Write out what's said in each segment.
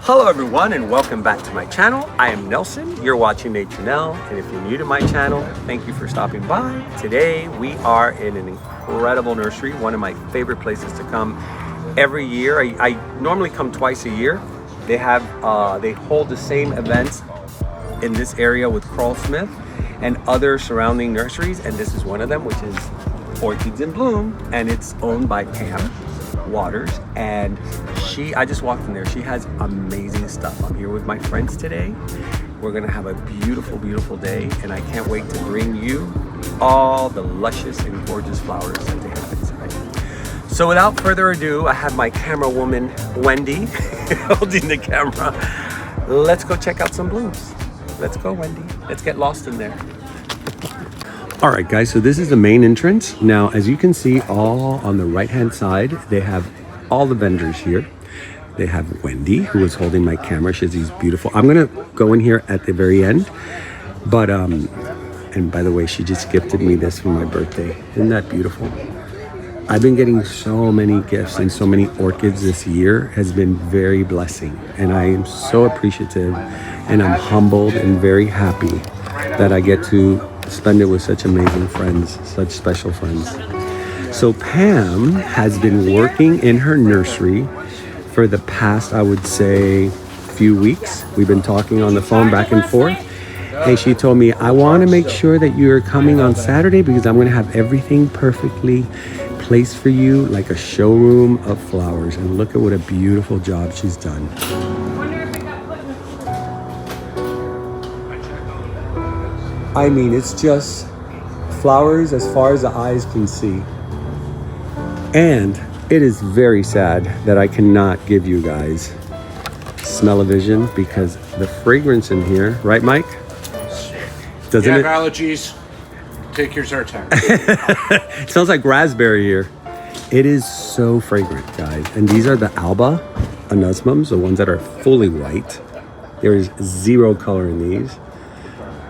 Hello everyone and welcome back to my channel. I am Nelson, you're watching Nature Nell, and if you're new to my channel, thank you for stopping by. Today we are in an incredible nursery, one of my favorite places to come every year. I normally come twice a year. They hold the same events in this area with Carl Smith and other surrounding nurseries, and this is one of them, which is Orchids In Bloom, and it's owned by Pam Waters, and I just walked in there. She has amazing stuff. I'm here with my friends today. We're gonna have a beautiful, beautiful day, and I can't wait to bring you all the luscious and gorgeous flowers that they have inside. So without further ado, I have my camera woman, Wendy, holding the camera. Let's go check out some blooms. Let's go, Wendy. Let's get lost in there. All right, guys, so this is the main entrance. Now, as you can see, all on the right-hand side, they have all the vendors here. They have Wendy, who is holding my camera. She has these beautiful, I'm gonna go in here at the very end, but, and by the way, she just gifted me this for my birthday. Isn't that beautiful? I've been getting so many gifts and so many orchids this year. Has been very blessing, and I am so appreciative, and I'm humbled and very happy that I get to spend it with such amazing friends, such special friends. So Pam has been working in her nursery for the past, I would say, few weeks. We've been talking on the phone back and forth, and she told me, I want to make sure that you're coming on Saturday because I'm going to have everything perfectly placed for you, like a showroom of flowers. And look at what a beautiful job she's done. I mean, it's just flowers as far as the eyes can see. And it is very sad that I cannot give you guys smell-o-vision because the fragrance in here, right, Mike? Doesn't it? Allergies. Take your Zyrtec. It smells like raspberry here. It is so fragrant, guys. And these are the Alba anosmums, the ones that are fully white. There is zero color in these.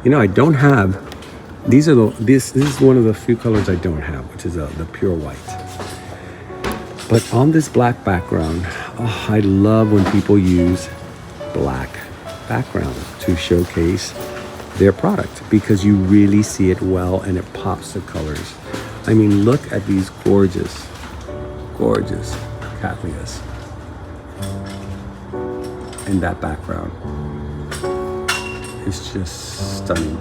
You know, I don't have, this is one of the few colors I don't have, which is the pure white. But on this black background, oh, I love when people use black background to showcase their product because you really see it well and it pops the colors. I mean, look at these gorgeous, gorgeous cattleyas in that background. It's just stunning.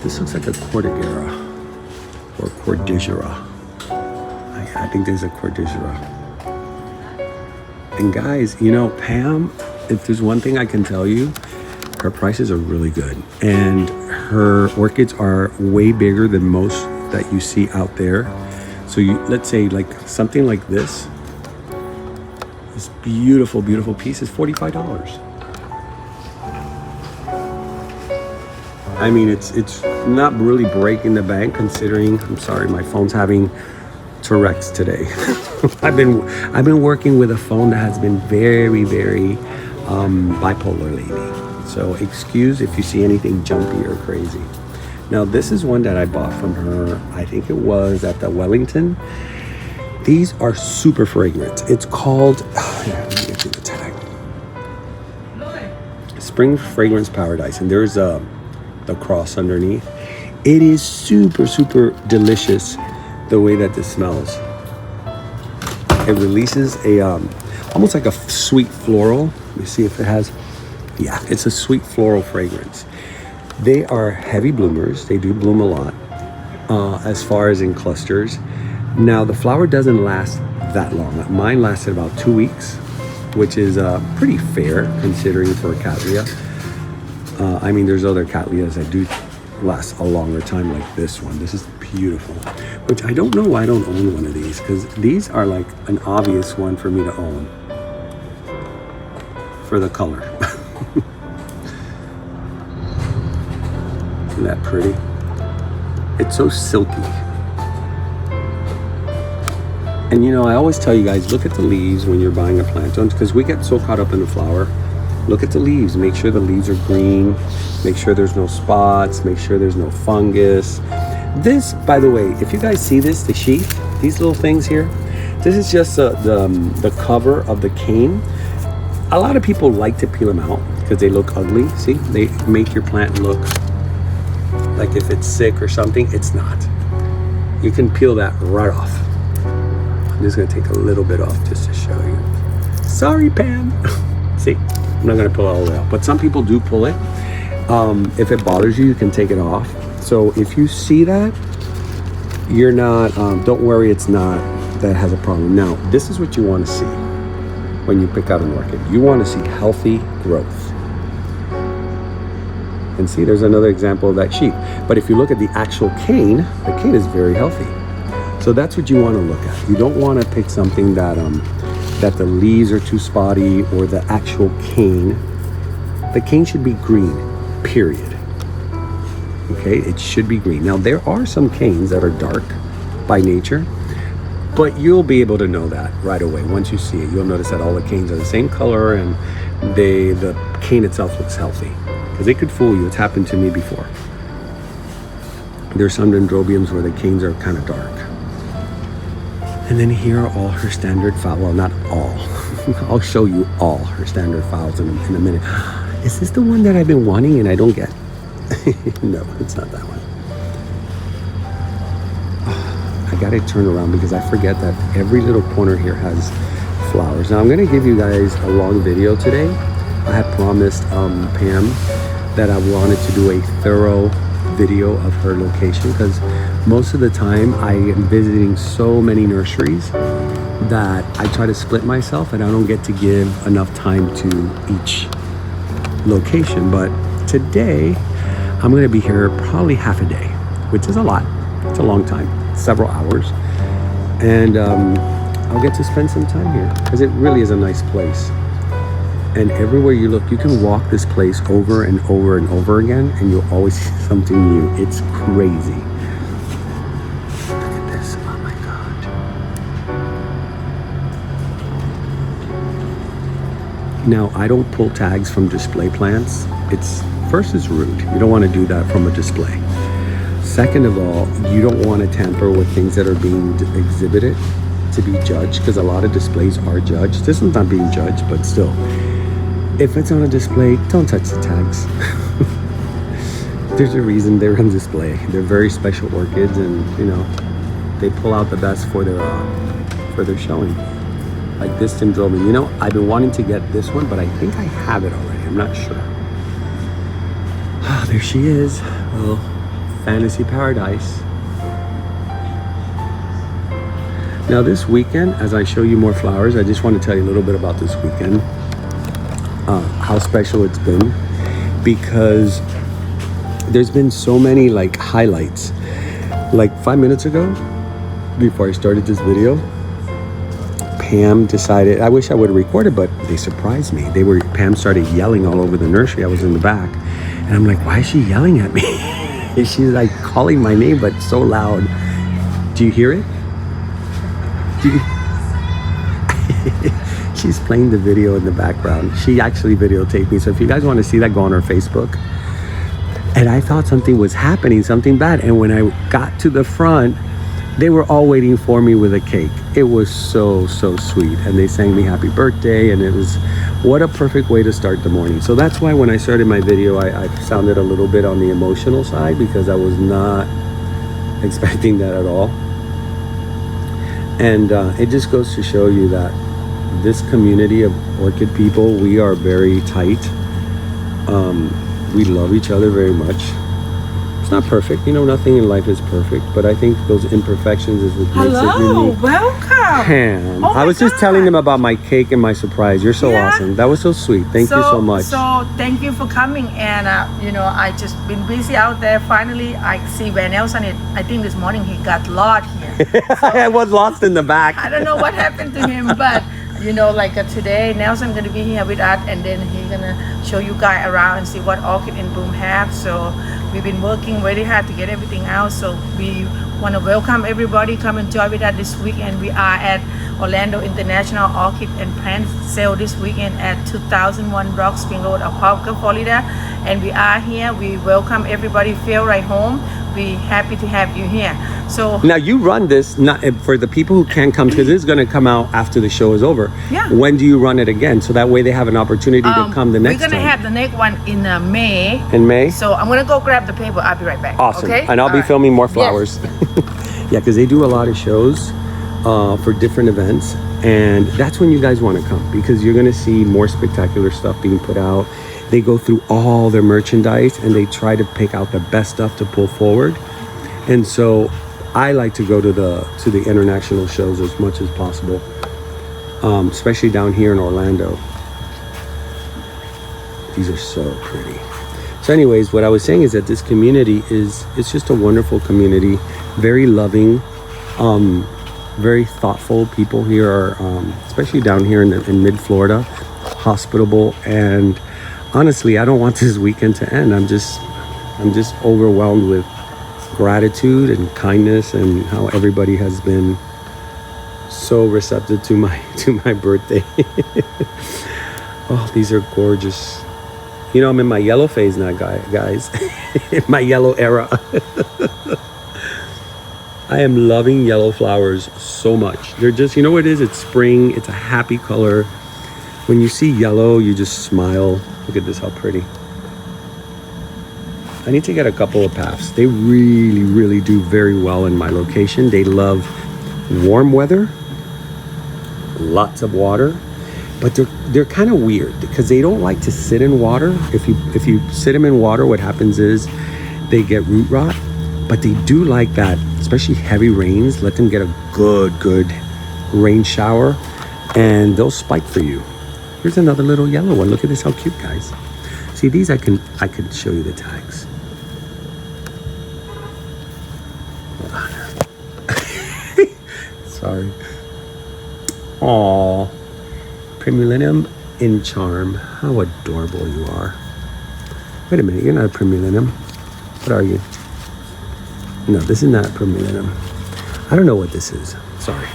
This looks like a cordillera or cordillera. I think there's a cordillera. And guys, you know, Pam, if there's one thing I can tell you, her prices are really good. And her orchids are way bigger than most that you see out there. So let's say like something like this beautiful, beautiful piece is $45. I mean, it's not really breaking the bank considering, I'm sorry, my phone's having Tourette's today. I've been working with a phone that has been very, very bipolar lately. So excuse if you see anything jumpy or crazy. Now this is one that I bought from her. I think it was at the Wellington. These are super fragrant. It's called, let me get you the tag. Spring Fragrance Paradise, and there's the cross underneath. It is super, super delicious the way that this smells. It releases a almost like a sweet floral. Let me see if it has, yeah, it's a sweet floral fragrance. They are heavy bloomers. They do bloom a lot as far as in clusters. Now the flower doesn't last that long. Mine lasted about 2 weeks, which is pretty fair considering for a cattleya. I mean, there's other cattleyas that do last a longer time like this one. This is beautiful, which I don't know why I don't own one of these because these are like an obvious one for me to own for the color. Isn't that pretty? It's so silky. And you know, I always tell you guys, look at the leaves when you're buying a plant, because we get so caught up in the flower. Look at the leaves, make sure the leaves are green, make sure there's no spots, make sure there's no fungus. This, by the way, if you guys see this, the sheath, these little things here, this is just the cover of the cane. A lot of people like to peel them out because they look ugly. See, they make your plant look like if it's sick or something. It's not. You can peel that right off. I'm just gonna take a little bit off just to show you. Sorry, Pam. See, I'm not gonna pull it all the way out, but some people do pull it. If it bothers you, you can take it off. So if you see that, you're not, don't worry, it's not that has a problem. Now, this is what you want to see when you pick out an orchid. You want to see healthy growth. And see, there's another example of that sheep. But if you look at the actual cane, the cane is very healthy. So that's what you want to look at. You don't want to pick something that that the leaves are too spotty, or the actual cane. The cane should be green, period. Okay, it should be green. Now, there are some canes that are dark by nature, but you'll be able to know that right away. Once you see it, you'll notice that all the canes are the same color, and the cane itself looks healthy. Because it could fool you. It's happened to me before. There's some dendrobiums where the canes are kind of dark. And then here are all her standard flowers. Well, not all. I'll show you all her standard flowers in a minute. Is this the one that I've been wanting and I don't get? No, it's not that one. I gotta turn around because I forget that every little corner here has flowers. Now I'm gonna give you guys a long video today. I had promised Pam that I wanted to do a thorough video of her location, because most of the time I am visiting so many nurseries that I try to split myself and I don't get to give enough time to each location. But today I'm going to be here probably half a day, which is a lot. It's a long time, several hours, and I'll get to spend some time here because it really is a nice place. And everywhere you look, you can walk this place over and over and over again, and you'll always see something new. It's crazy. Look at this. Oh my God. Now, I don't pull tags from display plants. First, it's rude. You don't want to do that from a display. Second of all, you don't want to tamper with things that are being exhibited to be judged, because a lot of displays are judged. This one's not being judged, but still. If it's on a display, don't touch the tags. There's a reason they're on display. They're very special orchids, and you know, they pull out the best for their showing. Like this dendrobium. You know, I've been wanting to get this one, but I think I have it already. I'm not sure. Ah, there she is. Well, fantasy paradise. Now this weekend, as I show you more flowers, I just want to tell you a little bit about this weekend. How special it's been, because there's been so many like highlights. Like 5 minutes ago, before I started this video, Pam decided, I wish I would have recorded, but they surprised me. Pam started yelling all over the nursery. I was in the back, and I'm like, why is she yelling at me? She's like calling my name, but so loud. Do you hear it? She's playing the video in the background. She actually videotaped me. So if you guys want to see that, go on her Facebook. And I thought something was happening, something bad. And when I got to the front, they were all waiting for me with a cake. It was so, so sweet. And they sang me happy birthday. And it was, what a perfect way to start the morning. So that's why when I started my video, I sounded a little bit on the emotional side, because I was not expecting that at all. And it just goes to show you that this community of orchid people, we are very tight. We love each other very much. It's not perfect, you know, nothing in life is perfect, but I think those imperfections is what makes it unique. Welcome. Pam, Oh I was just God. telling them about my cake and my surprise. You're so Yeah. awesome. That was so sweet. Thank you so much. So thank you for coming, and you know, I just been busy out there. Finally, I see where Nelson is. I think this morning he got lost here. I was lost in the back. I don't know what happened to him, but you know, like today, Nelson gonna be here with us, and then he's gonna show you guys around and see what Orchid in Bloom have. So we've been working very hard to get everything out. So we want to welcome everybody. Come and join with us this weekend. We are at Orlando International Orchid and Plant Sale this weekend at 2001 Rock Spring Road, Apopka, Florida. And we are here. We welcome everybody. Feel right home. Be happy to have you here. So Now you run this not for the people who can't come, because this is going to come out after the show is over. Yeah. When do you run it again? So that way they have an opportunity to come the next we're gonna time. have the next one in May. In May? So I'm gonna go grab the paper. I'll be right back. Awesome. Okay. And I'll be All right. filming more Yes. flowers. Yeah, because they do a lot of shows for different events. And that's when you guys want to come, because you're going to see more spectacular stuff being put out. They go through all their merchandise and they try to pick out the best stuff to pull forward. And so I like to go to the international shows as much as possible, especially down here in Orlando. These are so pretty. So anyways, what I was saying is that this community it's just a wonderful community, very loving, very thoughtful. People here are, especially down here in mid-Florida, hospitable. And honestly, I don't want this weekend to end. I'm just overwhelmed with gratitude and kindness, and how everybody has been so receptive to my birthday. Oh, these are gorgeous. You know, I'm in my yellow phase now, guys. In my yellow era. I am loving yellow flowers so much. They're just, you know what it is? It's spring. It's a happy color. When you see yellow, you just smile. Look at this, how pretty. I need to get a couple of paths. They really, really do very well in my location. They love warm weather, lots of water, but they're kind of weird because they don't like to sit in water. If you sit them in water, what happens is they get root rot, but they do like that, especially heavy rains. Let them get a good rain shower and they'll spike for you. Here's another little yellow one. Look at this, how cute, guys. See, these I can show you the tags. Sorry. Aww. Primulinium in charm. How adorable you are. Wait a minute, you're not a primulinium. What are you? No, this is not primulinium. I don't know what this is. Sorry.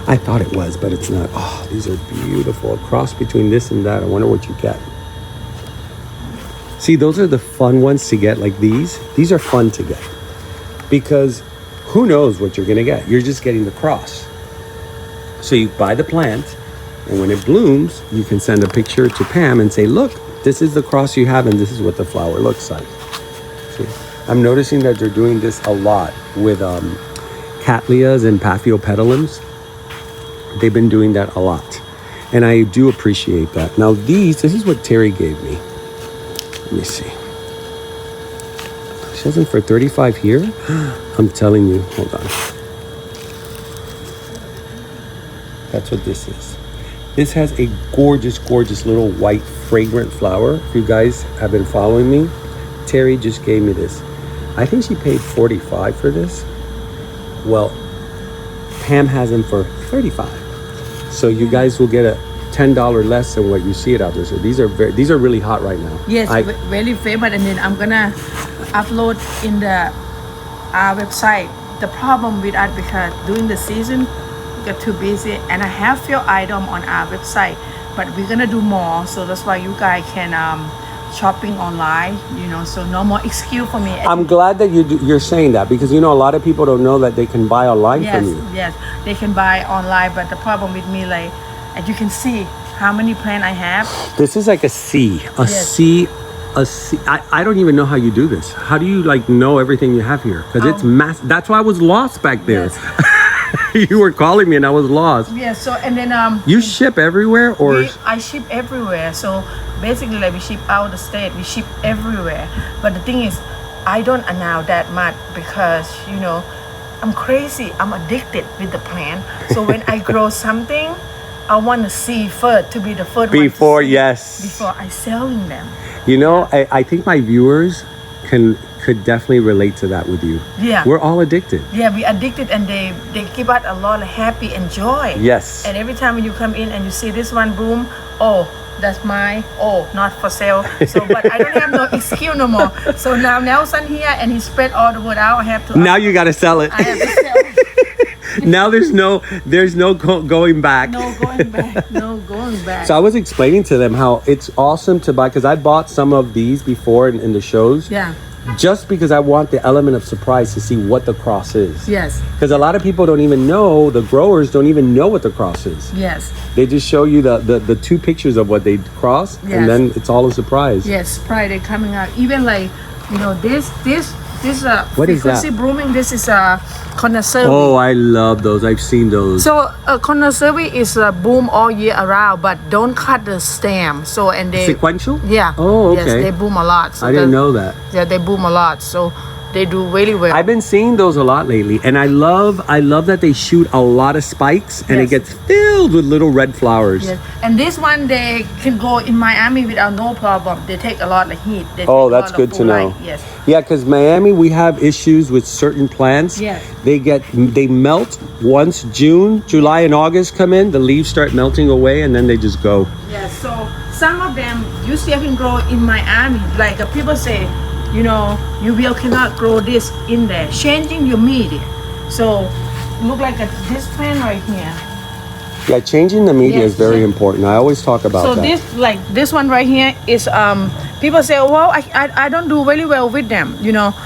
I thought it was, but it's not. Oh, these are beautiful. A cross between this and that. I wonder what you get. See, those are the fun ones to get, like these. These are fun to get because who knows what you're gonna get? You're just getting the cross. So you buy the plant, and when it blooms, you can send a picture to Pam and say, look, this is the cross you have and this is what the flower looks like. See? I'm noticing that they're doing this a lot with cattleyas and paphiopedilums. They've been doing that a lot. And I do appreciate that. Now this is what Terry gave me. Let me see. She has them for $35 here. I'm telling you, hold on. That's what this is. This has a gorgeous little white fragrant flower. If you guys have been following me, Terry just gave me this. I think she paid $45 for this. Well, Pam has them for $35. So you guys will get a $10 less than what you see it out there. So these are really hot right now. Yes, very favorite, and then I'm gonna upload in our website. The problem with that, because during the season we get too busy, and I have few items on our website, but we're gonna do more. So that's why you guys can shopping online. You know, so no more excuse for me. I'm glad that you're saying that, because you know a lot of people don't know that they can buy online from you. Yes, they can buy online, but the problem with me, like, as you can see how many plants I have. This is like a C. I don't even know how you do this. How do you like know everything you have here? Because it's mass. That's why I was lost back there. Yes. You were calling me and I was lost. Yeah. So and then you ship everywhere, or I ship everywhere. So basically, like, we ship out the state. We ship everywhere. But the thing is, I don't allow that much because, you know, I'm crazy. I'm addicted with the plant. So when I grow something, I want to see first, to be the first before one to see, yes, before I selling them. You know, I think my viewers could definitely relate to that with you. Yeah, we're all addicted. Yeah, we addicted, and they give out a lot of happy and joy. Yes. And every time when you come in and you see this one bloom, oh, that's mine. Oh, not for sale. So, but I don't have no excuse no more. So now Nelson here, and he spread all the word out. I have to. Now you got to sell it. I have to sell. Now there's no going back. No going back. No going back. So I was explaining to them how it's awesome to buy, because I bought some of these before in the shows. Yeah. Just because I want the element of surprise to see what the cross is. Yes. Because a lot of people don't even know, the growers don't even know what the cross is. Yes. They just show you the two pictures of what they cross, Yes. and then it's all a surprise. Yes, Friday coming out. Even like, this What is that? frequency blooming. This is a connoisseur. Oh, I love those. I've seen those. So a connoisseur is a bloom all year around, but don't cut the stem. So and they Sequential? yeah. Oh, okay. Yes, they bloom a lot. So I didn't know that. Yeah, they bloom a lot. So they do really well. I've been seeing those a lot lately, and I love that they shoot a lot of spikes, and it Yes. gets filled with little red flowers. Yes. And this one they can go in Miami without no problem. They take a lot of heat. They take Oh, a that's lot of good to full know. light. Yes. Yeah, because Miami, we have issues with certain plants. Yes. They melt once June, July, and August come in. The leaves start melting away, and then they just go. Yeah, so some of them you still can grow in Miami. Like people say, you will cannot grow this in there. Changing your media. So look like this plant right here. Yeah, changing the media Yes, is very yes. important. I always talk about So that. this one right here is people say, well, I don't do really well with them,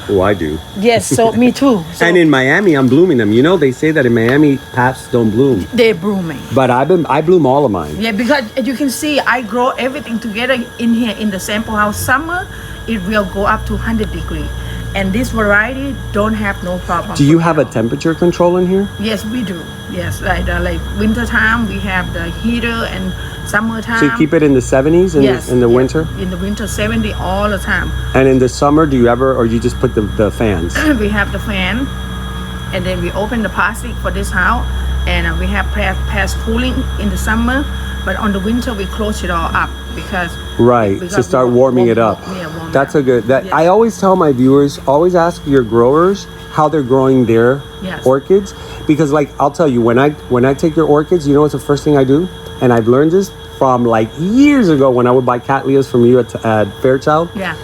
Oh, I do. Yes, so me too. So And in Miami, I'm blooming them. They say that in Miami, paps don't bloom, they're blooming. but I bloom all of mine. Yeah, because as you can see, I grow everything together in here in the sample house. Summer, it will go up to 100 degrees. And this variety don't have no problem. Do you have a temperature control in here? Yes, we do. Yes, like winter time, we have the heater, and summertime. So you keep it in the 70s in the yes. winter? In the winter, 70 all the time. And in the summer, do you ever, or you just put the fans? We have the fan, and then we open the plastic for this house, and we have past cooling in the summer, but on the winter we close it all up because Right, to start warming it up. warm That's up. a good, Yes. I always tell my viewers, always ask your growers how they're growing their Yes. orchids. Because I'll tell you, when I take your orchids, you know what's the first thing I do? And I've learned this from years ago when I would buy Cattleyas from you at Fairchild. Yeah.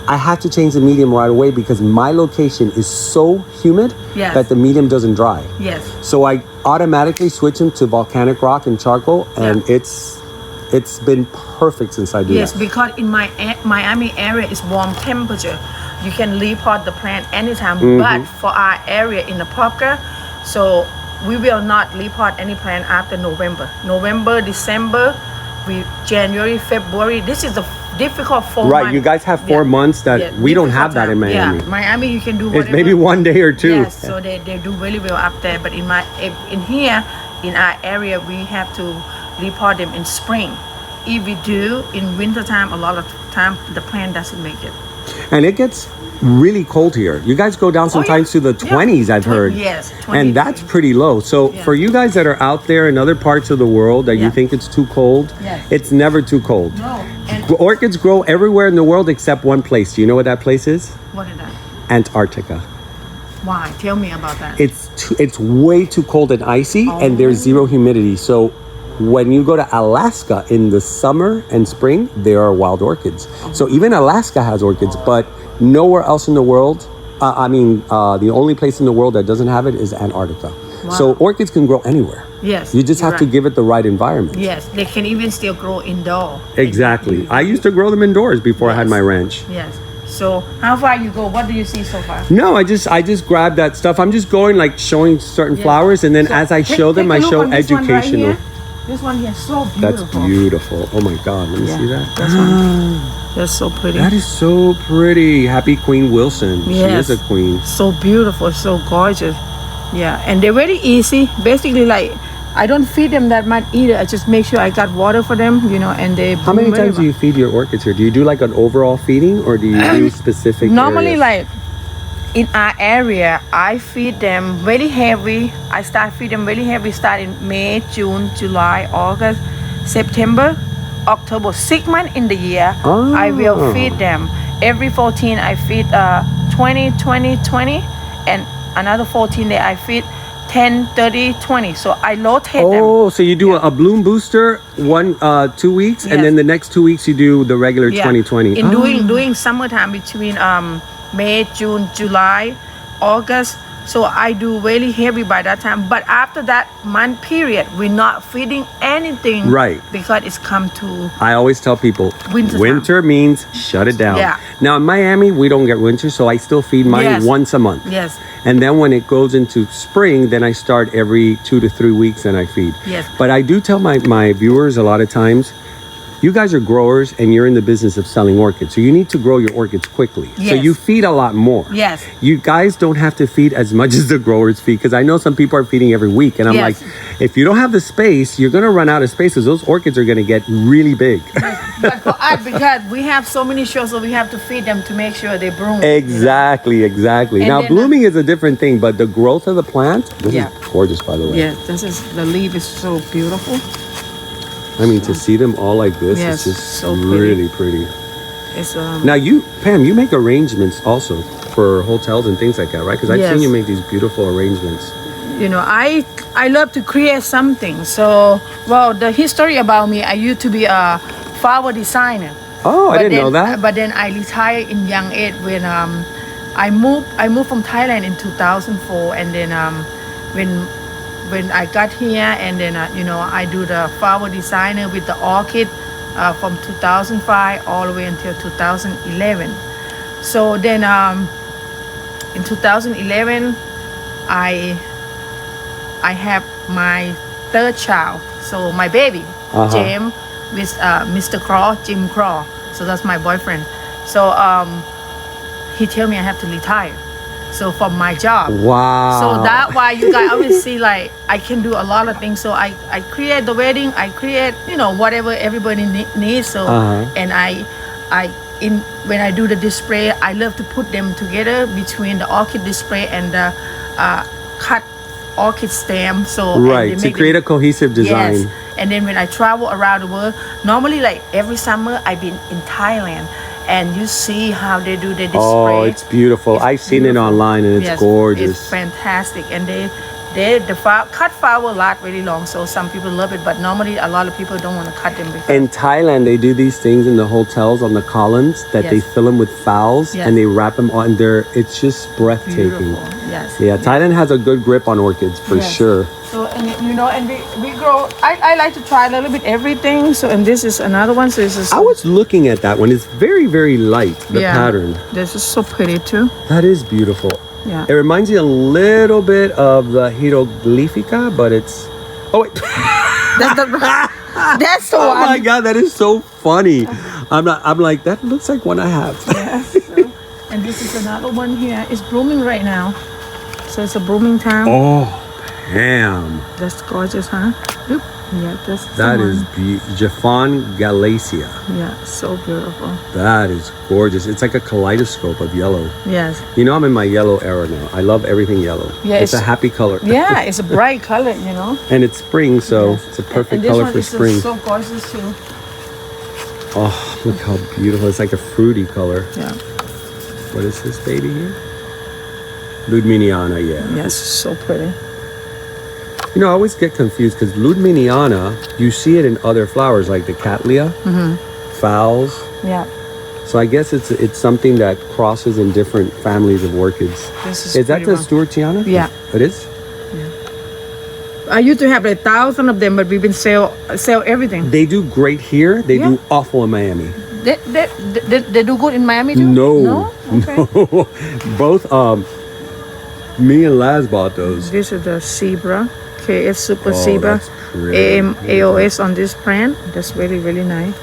I had to change the medium right away because my location is so humid Yes. that the medium doesn't dry. Yes. So I automatically switch them to volcanic rock and charcoal, and it's been perfect since I do Yes, that. because in my Miami area is warm temperature. You can repot the plant anytime, but for our area in Apopka, so we will not repot any plant after November, December, January, February. This is the difficult 4 months. Right, you guys have 4 months that we don't have that in Miami. Yeah, Miami you can do whatever. It's maybe 1 day or two. Yes, so they do really well up there. But in here, in our area, we have to repot them in spring. If we do in winter time, a lot of time the plant doesn't make it. And it gets really cold here. You guys go down sometimes to the 20s, I've heard. Yes, 20. And that's pretty low. So Yeah. for you guys that are out there in other parts of the world that you Yeah. think it's too cold, Yes. it's never too cold. No, and Orchids grow everywhere in the world except one place. Do you know what that place is? what is that? Antarctica. Why? Tell me about that. It's way too cold and icy, and there's zero humidity. So when you go to Alaska in the summer and spring, there are wild orchids. So even Alaska has orchids, but nowhere else in the world. The only place in the world that doesn't have it is Antarctica. So orchids can grow anywhere. Yes. You just you're have to right. give it the right environment. Yes, they can even still grow indoor. Exactly. I used to grow them indoors before I had my ranch. Yes. So how far you go? What do you see so far? No, I just grabbed that stuff. I'm just going showing certain Yeah. flowers, and then So as I take- show them, take I a look show on this one right educational. here. This one here, so beautiful. That's beautiful. Oh my God, let me see that. That's one. That's so pretty. That is so pretty. Happy Queen Wilson. She Yes. is a queen. So beautiful, so gorgeous. Yeah, and they're very easy. Basically, I don't feed them that much either. I just make sure I got water for them, and they. How many times do you feed your orchids here? Do you do an overall feeding, or do you do specific Normally, areas? in our area, I feed them very heavy. I start feed them very heavy. Start in May, June, July, August, September, October. 6 months in the year, I will feed them. Every 14, I feed 20, 20, 20, and another 14 day I feed 10, 30, 20. So I rotate them. Oh, so you do a bloom booster 2 weeks, and Yes. then the next 2 weeks you do the regular 2020. In doing summertime between May, June, July, August, So I do really heavy by that time. But after that month period, we're not feeding anything. Right. Because it's come to I always tell people, Winter means shut it down. Yeah. Now in Miami, we don't get winter, so I still feed mine Yes. once a month. Yes. And then when it goes into spring, then I start every 2 to 3 weeks and I feed. Yes. But I do tell my viewers a lot of times, you guys are growers and you're in the business of selling orchids. So you need to grow your orchids quickly. So Yes. you feed a lot more. Yes. You guys don't have to feed as much as the growers feed, because I know some people are feeding every week. And I'm Yes. like, if you don't have the space, you're going to run out of space, because those orchids are going to get really big. But for us, because we have so many shows, so we have to feed them to make sure they bloom. Exactly. And Now, then, blooming is a different thing, but the growth of the plant, this Yeah. is gorgeous, by the way. Yes, the leaf is so beautiful. I mean, to see them all like this, Yes, it's just so pretty. really pretty. It's Now, Pam, you make arrangements also for hotels and things like that, right? Because I've seen Yes. you make these beautiful arrangements. I love to create something. So, well, the history about me, I used to be a flower designer. Oh, I But didn't know then- that. But then I retired in young age when I moved from Thailand in 2004, and then when I got here, and then I do the flower designer with the orchid from 2005 all the way until 2011. So then in 2011 I have my third child, so my baby James with Mr. Craw, Jim Craw. So that's my boyfriend. So he tell me I have to retire, so from my job. Wow. So that's why you guys always see like I can do a lot of things. So I create the wedding, I create whatever everybody needs. So and when I do the display, I love to put them together between the orchid display and the cut orchid stem. So and Right, they to make create a cohesive design. Yes. And then when I travel around the world, normally like every summer I've been in Thailand, and you see how they do the display. Oh, it's beautiful. It's I've seen it beautiful. online and it's Yes, gorgeous. It's fantastic, and cut flower last really long, so some people love it. But normally, a lot of people don't want to cut them because In Thailand, they do these things in the hotels on the columns that they Yes. fill them with fowls Yes. and they wrap them on there. It's just breathtaking. beautiful. Yes. Yeah, Thailand has a good grip on orchids for Yes. sure. So and we grow. I like to try a little bit everything. So and this is another one. So this is I was looking at that one. It's very, very light, the pattern. This is so pretty too. That is beautiful. Yeah. It reminds me a little bit of the hieroglyphica, but it's... Oh, wait. That's the Oh one. my God, that is so funny. I'm like, that looks like one I have. Yes. And this is another one here. It's blooming right now. So it's a blooming time. Oh, Pam. That's gorgeous, huh? Oop. Yeah, that's That the is one. Japan Galacia. Yeah, so beautiful. That is gorgeous. It's like a kaleidoscope of yellow. Yes. You know, I'm in my yellow era now. I love everything yellow. Yeah, it's a it's- happy color. Yeah, it's a bright color, And it's spring, so Yes. it's a perfect and this color one for is spring. so gorgeous too. Oh, look how beautiful. It's like a fruity color. Yeah. What is this baby here? Ludminiana, yeah. Yes, so pretty. You know, I always get confused because Ludminiana, you see it in other flowers like the Cattleya, phals. Yeah. So I guess it's something that crosses in different families of orchids. This Is that pretty the one. Stewartiana? Yeah. It is? I used to have 1,000 of them, but we've been sell everything. They do great here. They do awful in Miami. They do good in Miami too? No. No? Okay. Both me and Laz bought those. This is the zebra. KF Super Oh, Zebra. that's pretty. AM AOS on this plant. That's really, really nice.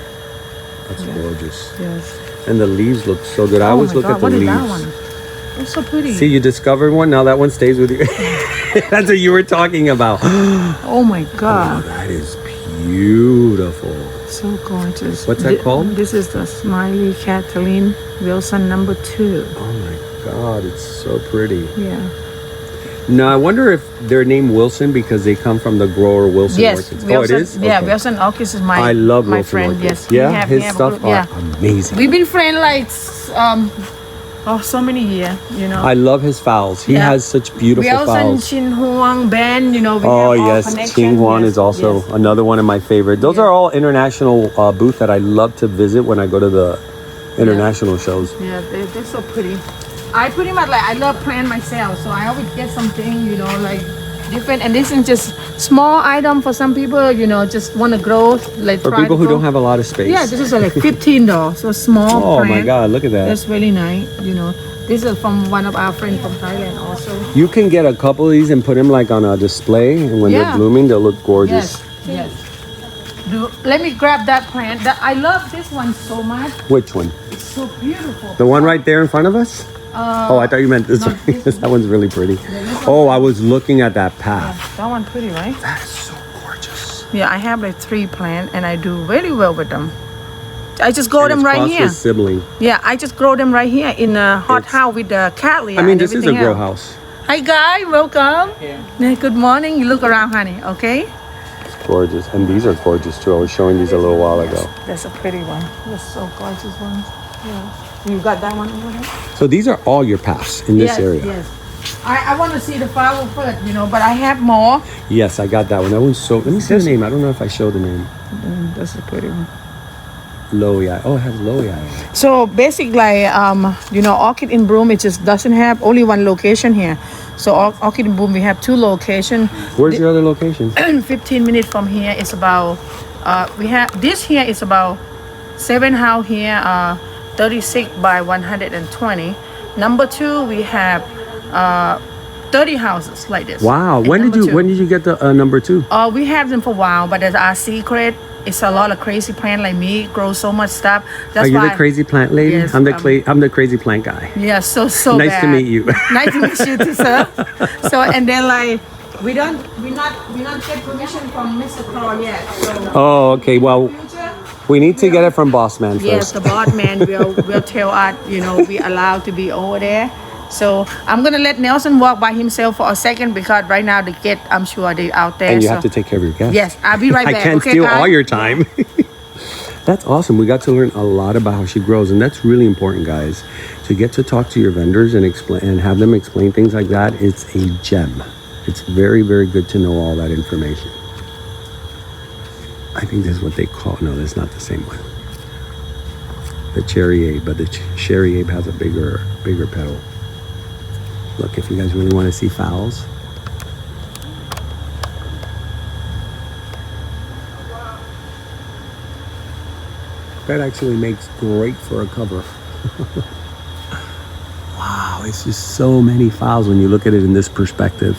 That's gorgeous. Yes. And the leaves look so good. I Oh always my look God, at the what is leaves. that one? It's so pretty. See, you discovered one. Now that one stays with you. That's what you were talking about. Oh my Oh, God. that is beautiful. So gorgeous. What's that called? This is the Smiley Kathleen Wilson number 2. Oh my God, it's so pretty. Yeah. Now I wonder if they're named Wilson because they come from the grower Wilson Yes. orchids. Wilson, Oh, it is? Yeah, Okay. Wilson Orchids is my I love my Wilson friend. orchids. Yes. Yeah, his stuff good- yeah. are amazing. We've been friends like so many years, I love his phals. He has such beautiful Wilson, phals. Chin Huang, Ben, we Oh have all yes, connection. Qing Huan Yes, is also yes. another one of my favorite. Those Yeah. are all international booths that I love to visit when I go to the international shows. Yeah, they're so pretty. I pretty much like I love plant myself, so I always get something, you know, like different. And this is just small item for some people, you know, just want to grow. Like For try people to who grow. don't have a lot of space. Yeah, this is like $15, so small. Oh plant. my God, look at that. That's really nice, you know. This is from one of our friends from Thailand also. You can get a couple of these and put them like on a display, and when they're Yeah. blooming, they'll look gorgeous. Yes, yes. Let me grab that plant. I love this one so much. Which one? It's so beautiful. The one right there in front of us? Oh, I thought you meant this not one. this one. That one's really pretty. this Oh, I was looking at that path. That one pretty, right? That is so gorgeous. Yeah, I have like 3 plants and I do very well with them. I just grow And them it's right crossed here. with sibling. Yeah, I just grow them right here in a hot It's- house with the cattleya. I mean, and this is a everything grow else. house. Hi, guy. Welcome. Yeah, good morning. You look around, honey. Okay. It's gorgeous. And these are gorgeous too. I was showing these a little while ago. That's a pretty one. That's so gorgeous one. Yeah. You got that one over there? So these are all your paths in this yes, area. Yes. I want to see the flower first, you know, but I have more. Yes, I got that one. That one's so. Let me see the name. I don't know if I showed the name. That's a pretty one. Loei. Oh, it has Loei. So basically, you know, Orchid in Bloom, it just doesn't have only one location here. So Orchid in Bloom, we have 2 locations. Where's your other location? 15 minutes from here is about, we have, this here is about 7 house here, 36 by 120. Number 2, we have 30 houses like this. Wow. And When did number you 2. get the number 2? We have them for a while, but that's our secret. It's a lot of crazy plant like me, grow so much stuff. That's Are you why, the crazy plant lady? Yes, I'm the crazy plant guy. Yeah, so Nice bad. to meet you. Nice to meet you too, sir. So and then like we not get permission from Mr. Crow yet. So Oh, okay. Well, future, we need to get it from Boss Man yes, first. the board man will tell us, you know, we allowed to be over there. So I'm gonna let Nelson walk by himself for a second because right now the kid, I'm sure they out there. And you so. have to take care of your guests. Yes, I'll be right I back. can't Okay, steal Kai? all your time. That's awesome. We got to learn a lot about how she grows, and that's really important, guys. To get to talk to your vendors and explain and have them explain things like that, it's a gem. It's very, very good to know all that information. I think this is what they call. No, that's not the same one. The cherry abe, but the cherry abe has a bigger petal. Look, if you guys really want to see fowls. That actually makes great for a cover. Wow, it's just so many fowls when you look at it in this perspective.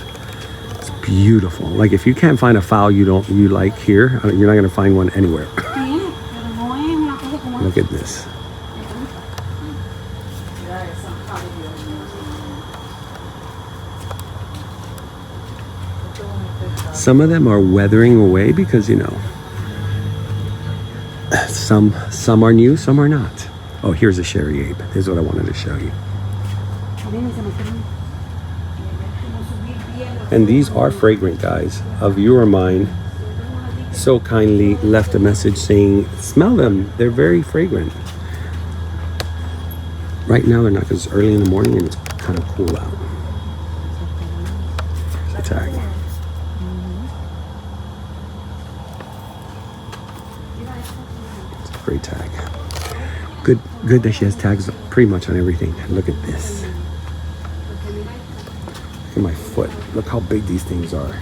It's beautiful. Like if you can't find a fowl you like here, you're not gonna find one anywhere. Look at this. Some of them are weathering away because, you know, some are new, some are not. Oh, here's a cherry abe. Here's what I wanted to show you. And these are fragrant, guys. A viewer of mine so kindly left a message saying, smell them, they're very fragrant. Right now they're not because it's early in the morning and it's kind of cool out. The tag. It's a great tag. Good that she has tags pretty much on everything. Look at this. Look at my foot. Look how big these things are.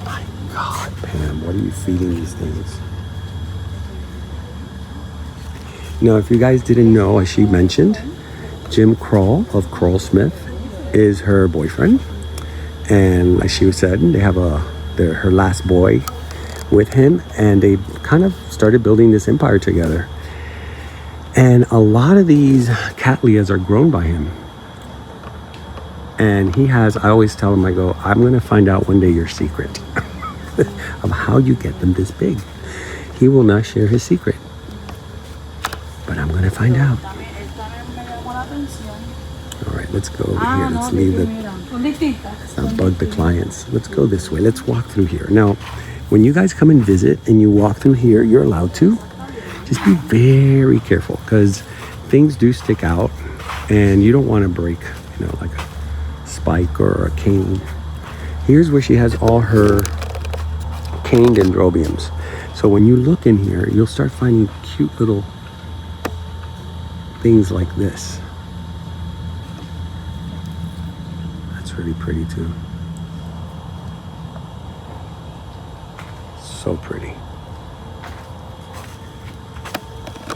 My God, Pam, what are you feeding these things? Now, if you guys didn't know, as she mentioned, Jim Kroll of Kroll Smith is her boyfriend. And like she said, they have her last boy with him, and they kind of started building this empire together. And a lot of these cattleyas are grown by him. And he has, I always tell him, I go, I'm going to find out one day your secret of how you get them this big. He will not share his secret, but I'm going to find out. All right, let's go over here. Let's leave let's not bug the clients. Let's go this way. Let's walk through here. Now, when you guys come and visit and you walk through here, you're allowed to. Just be very careful because things do stick out and you don't want to break, you know, like a spike or a cane. Here's where she has all her caned dendrobiums. So when you look in here, you'll start finding cute little things like this. That's really pretty too. So pretty.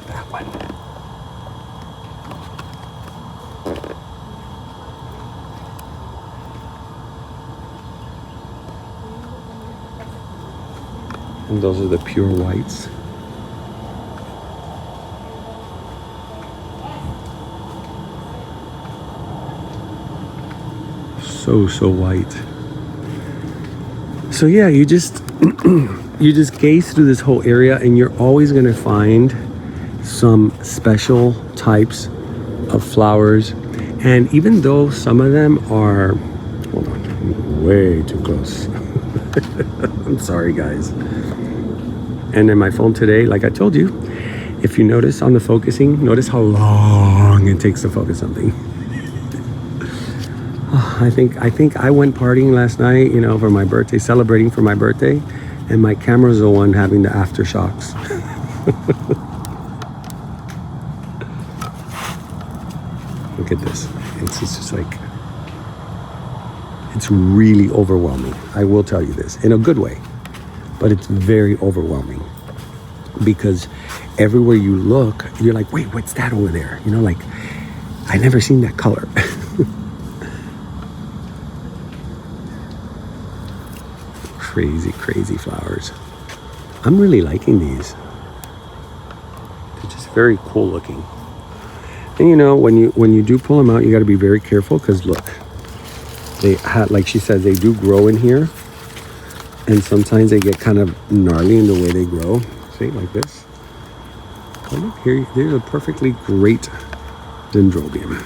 That one. And those are the pure whites. So white. So yeah, you just you just gaze through this whole area and you're always going to find some special types of flowers. And even though some of them are, hold on, way too close. I'm sorry guys. And then my phone today, like I told you, if you notice on the focusing, notice how long it takes to focus something. I think I went partying last night, you know, for my birthday, celebrating for my birthday, and my camera's the one having the aftershocks. Look at this. It's just like, it's really overwhelming. I will tell you this in a good way, but it's very overwhelming because everywhere you look, you're like, wait, what's that over there? You know, like, I never seen that color. Crazy flowers. I'm really liking these. They're just very cool looking. And you know, when you do pull them out, you got to be very careful because look, they have, like she says, they do grow in here, and sometimes they get kind of gnarly in the way they grow. See, like this. Oh, look here, there's a perfectly great dendrobium.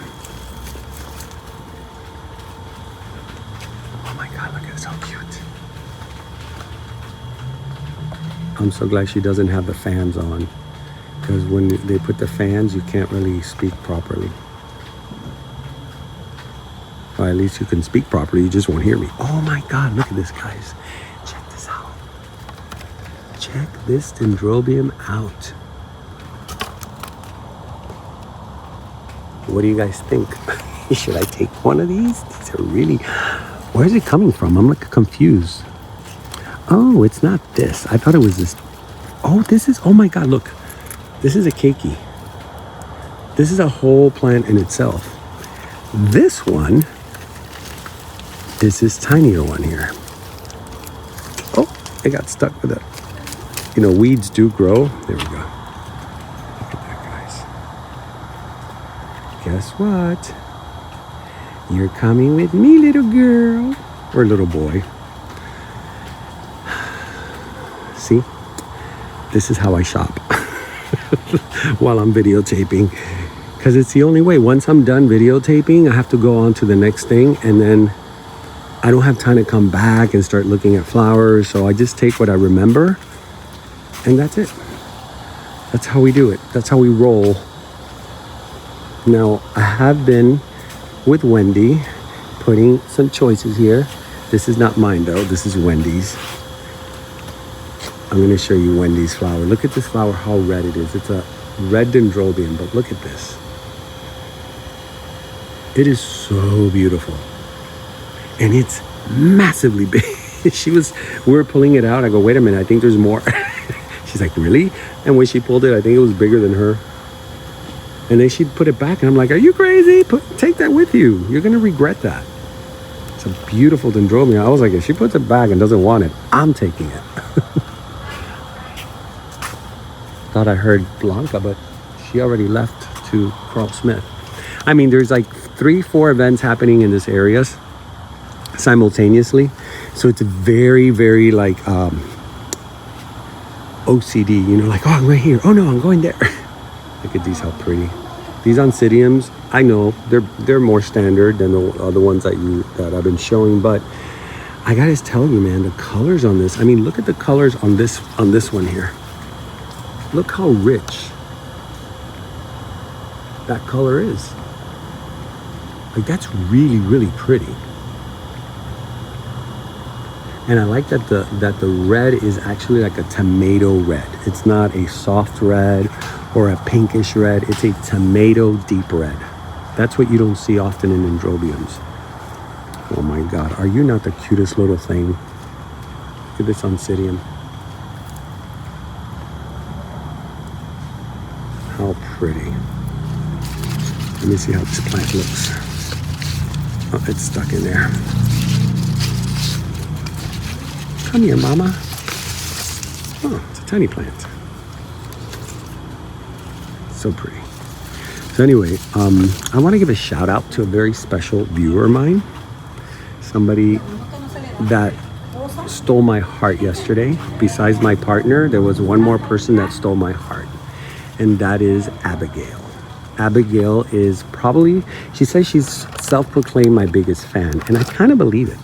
Oh my God, look at this, how cute. I'm so glad she doesn't have the fans on, because when they put the fans, you can't really speak properly. Or at least you can speak properly, you just won't hear me. Oh my God, look at this, guys. Check this out. Check this dendrobium out. What do you guys think? Should I take one of these? These are really, where is it coming from? I'm like confused. Oh, it's not this. I thought it was this. Oh, this is, oh my God, look. This is a keiki. This is a whole plant in itself. This one is this tinier one here. Oh, I got stuck with it. You know, weeds do grow. There we go. Look at that, guys. Guess what? You're coming with me, little girl. Or little boy. See, this is how I shop while I'm videotaping, because it's the only way. Once I'm done videotaping, I have to go on to the next thing, and then I don't have time to come back and start looking at flowers. So I just take what I remember, and that's it. That's how we do it. That's how we roll. Now, I have been with Wendy putting some choices here. This is not mine though, this is Wendy's. I'm going to show you Wendy's flower. Look at this flower, how red it is. It's a red dendrobium, but look at this. It is so beautiful. And it's massively big. We were pulling it out. I go, wait a minute, I think there's more. She's like, really? And when she pulled it, I think it was bigger than her. And then she'd put it back, and I'm like, are you crazy? Take that with you. You're going to regret that. It's a beautiful dendrobium. I was like, if she puts it back and doesn't want it, I'm taking it. Thought I heard Blanca, but she already left to Carl Smith. I mean, there's like 3-4 events happening in this area simultaneously. So it's very, very like OCD, you know, like, oh, I'm right here. Oh no, I'm going there. Look at these, how pretty. These oncidiums, I know they're more standard than the other ones that I've been showing, but I gotta tell you, man, the colors on this. I mean, look at the colors on this one here. Look how rich that color is. Like, that's really, really pretty. And I like that the red is actually like a tomato red. It's not a soft red or a pinkish red. It's a tomato deep red. That's what you don't see often in androbiums. Oh my God, are you not the cutest little thing? Look at this oncidium. How pretty. Let me see how this plant looks. Oh, it's stuck in there. Come here, mama. Oh, it's a tiny plant. So pretty. So anyway, I want to give a shout out to a very special viewer of mine. Somebody that stole my heart yesterday. Besides my partner, there was one more person that stole my heart, and that is Abigail. Abigail is probably, she says she's self-proclaimed my biggest fan, and I kind of believe it.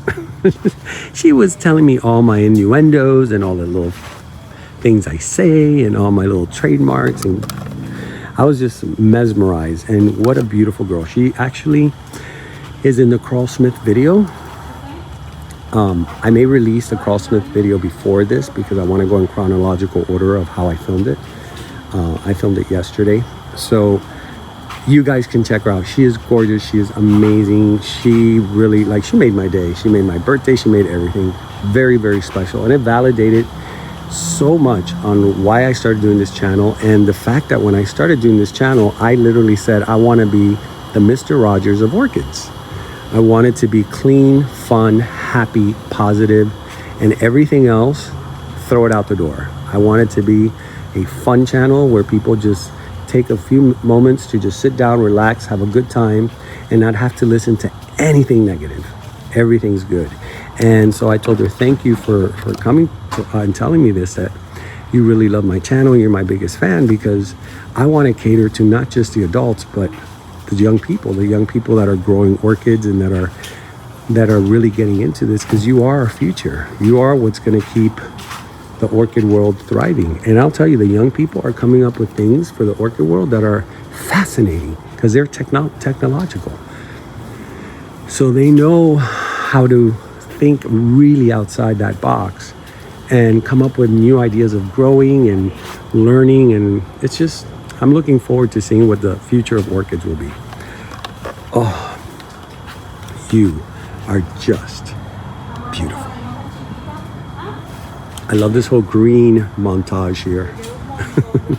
She was telling me all my innuendos and all the little things I say and all my little trademarks, and I was just mesmerized. And what a beautiful girl. She actually is in the Carl Smith video. I may release the Carl Smith video before this because I want to go in chronological order of how I filmed it. I filmed it yesterday, so you guys can check her out. She is gorgeous. She is amazing. She really, like, she made my day. She made my birthday. She made everything very, very special, and it validated so much on why I started doing this channel. And the fact that when I started doing this channel, I literally said I want to be the Mr. Rogers of orchids. I wanted to be clean, fun, happy, positive, and everything else, throw it out the door. I wanted to be a fun channel where people just take a few moments to just sit down, relax, have a good time, and not have to listen to anything negative. Everything's good. And so I told her, thank you for coming and telling me this, that you really love my channel, you're my biggest fan, because I want to cater to not just the adults, but the young people that are growing orchids and that are really getting into this, because you are our future. You are what's going to keep the orchid world thriving. And I'll tell you, the young people are coming up with things for the orchid world that are fascinating because they're technological. So they know how to think really outside that box and come up with new ideas of growing and learning. And it's just, I'm looking forward to seeing what the future of orchids will be. Oh, you are just beautiful. I love this whole green montage here.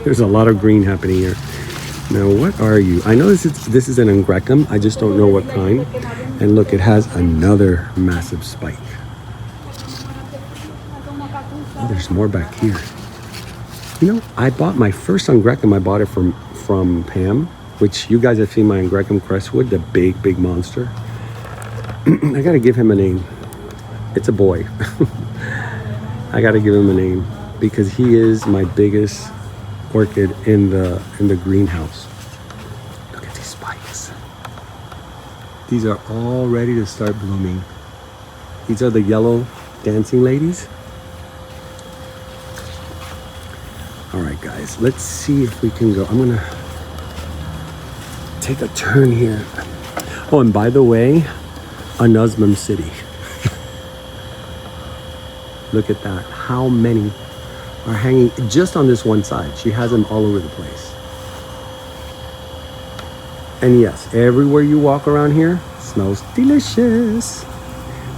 There's a lot of green happening here. Now, what are you? I know this is an angrecum. I just don't know what kind. And look, it has another massive spike. Oh, there's more back here. You know, I bought my first angrecum. I bought it from Pam, which you guys have seen my angrecum crestwood, the big monster. I gotta give him a name. It's a boy. I gotta give him a name because he is my biggest orchid in the greenhouse. Look at these spikes. These are all ready to start blooming. These are the yellow dancing ladies. All right, guys, let's see if we can go. I'm gonna take a turn here. Oh, and by the way, Anusmum City. Look at that. How many are hanging just on this one side? She has them all over the place. And yes, everywhere you walk around here, smells delicious.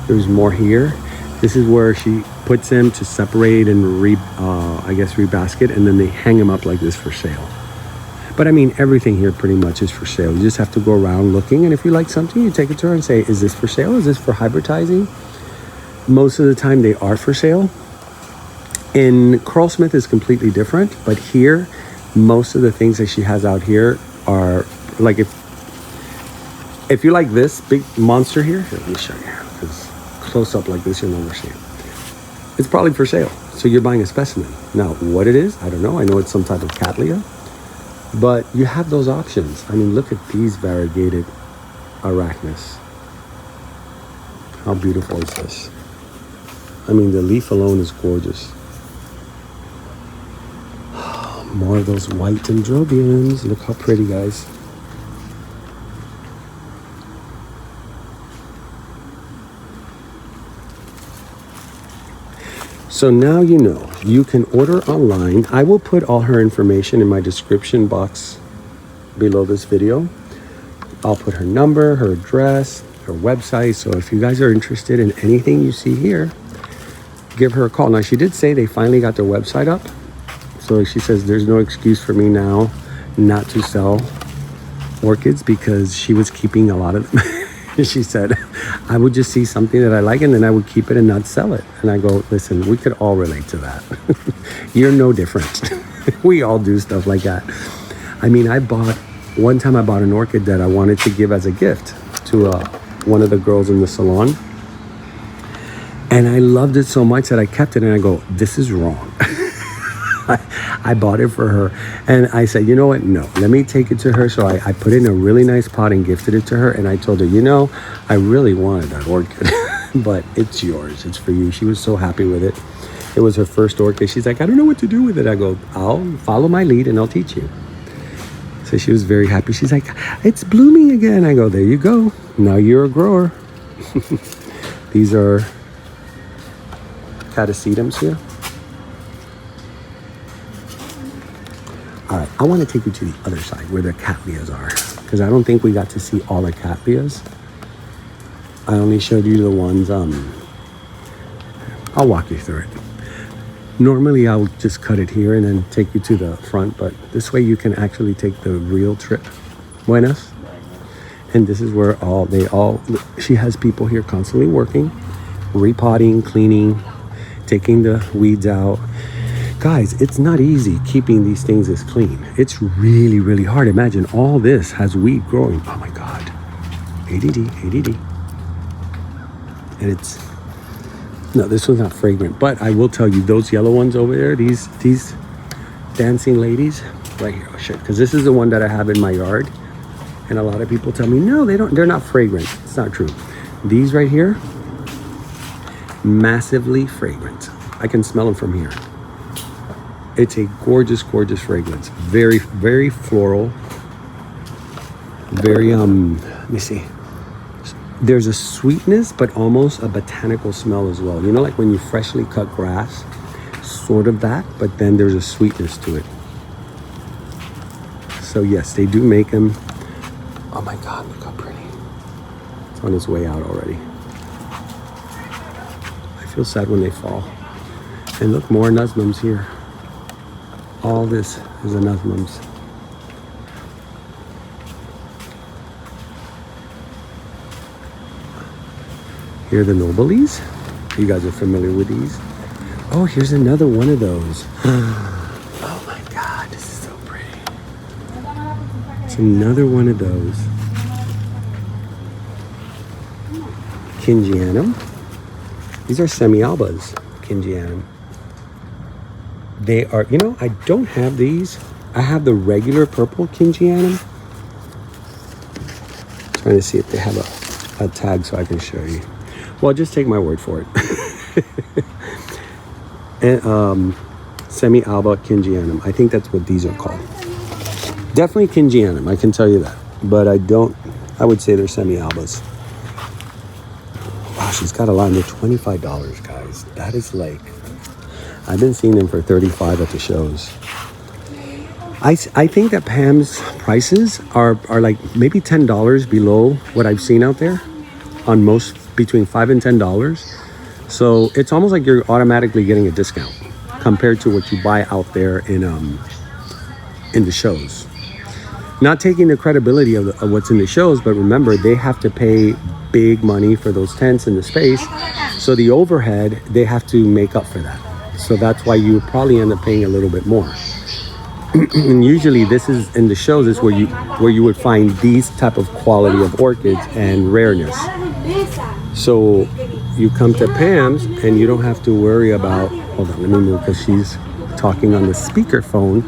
There's more here. This is where she puts them to separate and rebasket, and then they hang them up like this for sale. But I mean, everything here pretty much is for sale. You just have to go around looking, and if you like something, you take it to her and say, is this for sale? Is this for hybridizing? Most of the time they are for sale. In Carl Smith is completely different, but here, most of the things that she has out here are like, if you like this big monster here, let me show you, because close up like this, you'll never see it. It's probably for sale. So you're buying a specimen. Now, what it is, I don't know. I know it's some type of Cattleya, but you have those options. I mean, look at these variegated arachnis. How beautiful is this? I mean, the leaf alone is gorgeous. More of those white dendrobiums. Look how pretty, guys. So now you know, you can order online. I will put all her information in my description box below this video. I'll put her number, her address, her website. So if you guys are interested in anything you see here, give her a call. Now, she did say they finally got their website up. So she says there's no excuse for me now not to sell orchids because she was keeping a lot of them. She said, I would just see something that I like and then I would keep it and not sell it. And I go, listen, we could all relate to that. You're no different. We all do stuff like that. I mean, one time I bought an orchid that I wanted to give as a gift to one of the girls in the salon. And I loved it so much that I kept it and I go, this is wrong. I bought it for her and I said, you know what? No, let me take it to her. So I put it in a really nice pot and gifted it to her. And I told her, you know, I really wanted that orchid, but it's yours. It's for you. She was so happy with it. It was her first orchid. She's like, I don't know what to do with it. I go, I'll follow my lead and I'll teach you. So she was very happy. She's like, it's blooming again. I go, there you go. Now you're a grower. These are catasetums here. All right, I want to take you to the other side where the cattleyas are because I don't think we got to see all the cattleyas. I only showed you the ones, I'll walk you through it. Normally I'll just cut it here and then take you to the front, but this way you can actually take the real trip. Buenas. And this is where she has people here constantly working, repotting, cleaning, taking the weeds out. Guys, it's not easy keeping these things as clean. It's really, really hard. Imagine all this has weed growing. Oh my God. ADD. And no, this one's not fragrant, but I will tell you those yellow ones over there, these dancing ladies right here. Oh shit, because this is the one that I have in my yard. And a lot of people tell me, no, they're not fragrant. It's not true. These right here, massively fragrant. I can smell them from here. It's a gorgeous, gorgeous fragrance. Very, very floral. Very, let me see. There's a sweetness, but almost a botanical smell as well. You know, like when you freshly cut grass, sort of that, but then there's a sweetness to it. So yes, they do make them. Oh my God, look how pretty. It's on its way out already. I feel sad when they fall. And look, more nusnums here. All this is a nusnums. Here are the nobelies. You guys are familiar with these. Oh, here's another one of those. Oh my God, this is so pretty. It's another one of those. Kingianum. These are semi-albas, Kingianum. They are, you know, I don't have these. I have the regular purple Kingianum. Trying to see if they have a tag so I can show you. Well, just take my word for it. And semi-alba Kingianum. I think that's what these are called. Definitely Kingianum, I can tell you that. But I would say they're semi-albas. Wow, she's got a line. They're $25, guys. That is like, I've been seeing them for $35 at the shows. I think that Pam's prices are like maybe $10 below what I've seen out there on most, between $5 and $10. So it's almost like you're automatically getting a discount compared to what you buy out there in the shows. Not taking the credibility of what's in the shows, but remember, they have to pay big money for those tents and the space. So the overhead, they have to make up for that. So that's why you probably end up paying a little bit more. And usually this is in the shows is where you would find these type of quality of orchids and rareness. So you come to Pam's and you don't have to worry about, hold on, let me move because she's talking on the speakerphone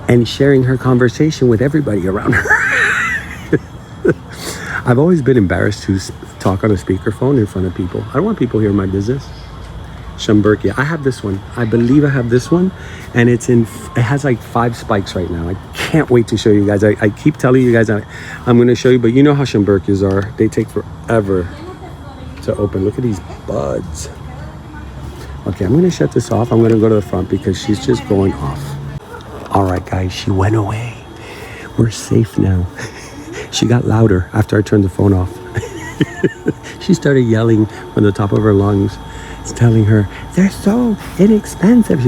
and sharing her conversation with everybody around her. I've always been embarrassed to talk on a speakerphone in front of people. I don't want people hearing my business. Schomburgkia. I have this one. I believe I have this one, and it has like 5 spikes right now. I can't wait to show you guys. I keep telling you guys I'm going to show you, but you know how Schomburgkias are. They take forever to open. Look at these buds. Okay, I'm gonna shut this off. I'm gonna go to the front because she's just going off. All right, guys, she went away. We're safe now. She got louder after I turned the phone off. She started yelling from the top of her lungs. It's telling her, they're so inexpensive.